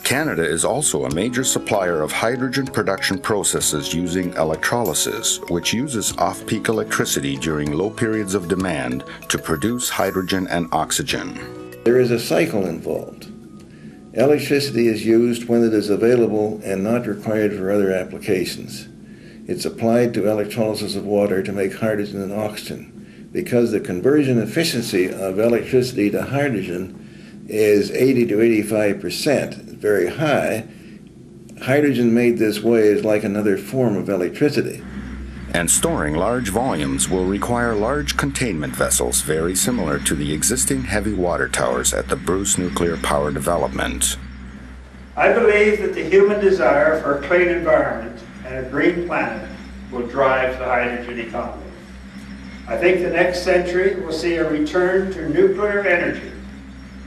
Canada is also a major supplier of hydrogen production processes using electrolysis, which uses off-peak electricity during low periods of demand to produce hydrogen and oxygen. There is a cycle involved. Electricity is used when it is available and not required for other applications. It's applied to electrolysis of water to make hydrogen and oxygen. Because the conversion efficiency of electricity to hydrogen is 80 to 85%, very high, hydrogen made this way is like another form of electricity. And storing large volumes will require large containment vessels very similar to the existing heavy water towers at the Bruce Nuclear Power Development. I believe that the human desire for a clean environment and a green planet will drive the hydrogen economy. I think the next century will see a return to nuclear energy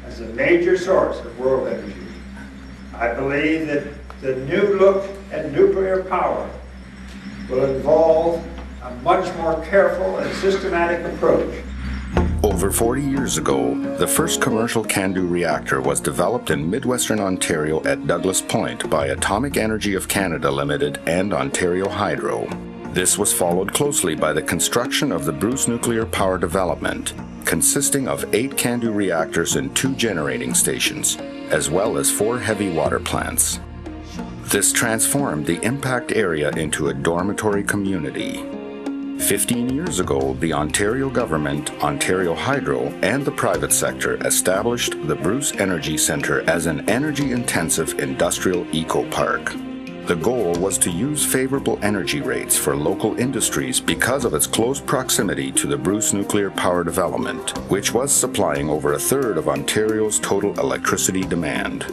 as a major source of world energy. I believe that the new look at nuclear power will involve a much more careful and systematic approach. Over 40 years ago, the first commercial CANDU reactor was developed in Midwestern Ontario at Douglas Point by Atomic Energy of Canada Limited and Ontario Hydro. This was followed closely by the construction of the Bruce Nuclear Power Development, consisting of 8 CANDU reactors and 2 generating stations, as well as 4 heavy water plants. This transformed the impact area into a dormitory community. 15 years ago, the Ontario government, Ontario Hydro, and the private sector established the Bruce Energy Centre as an energy-intensive industrial eco-park. The goal was to use favorable energy rates for local industries because of its close proximity to the Bruce Nuclear Power Development, which was supplying over a third of Ontario's total electricity demand.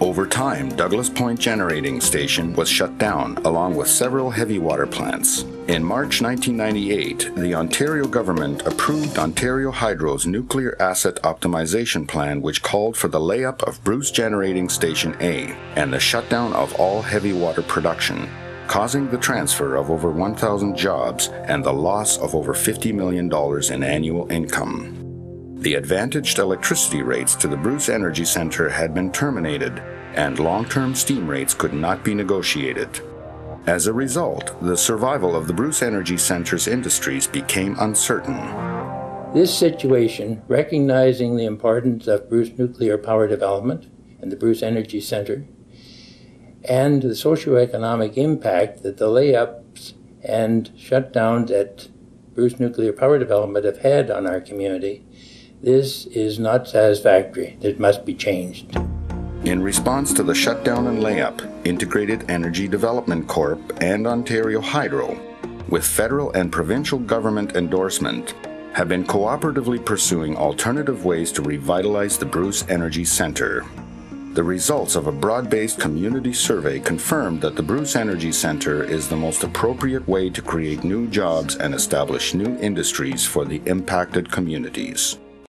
Over time, Douglas Point Generating Station was shut down, along with several heavy water plants. In March 1998, the Ontario government approved Ontario Hydro's Nuclear Asset Optimization Plan, which called for the layup of Bruce Generating Station A and the shutdown of all heavy water production, causing the transfer of over 1,000 jobs and the loss of over $50 million in annual income. The advantaged electricity rates to the Bruce Energy Centre had been terminated, and long-term steam rates could not be negotiated. As a result, the survival of the Bruce Energy Centre's industries became uncertain. This situation, recognizing the importance of Bruce Nuclear Power Development and the Bruce Energy Centre, and the socioeconomic impact that the layups and shutdowns at Bruce Nuclear Power Development have had on our community, this is not satisfactory. It must be changed. In response to the shutdown and layup, Integrated Energy Development Corp and Ontario Hydro, with federal and provincial government endorsement, have been cooperatively pursuing alternative ways to revitalize the Bruce Energy Centre. The results of a broad-based community survey confirmed that the Bruce Energy Centre is the most appropriate way to create new jobs and establish new industries for the impacted communities.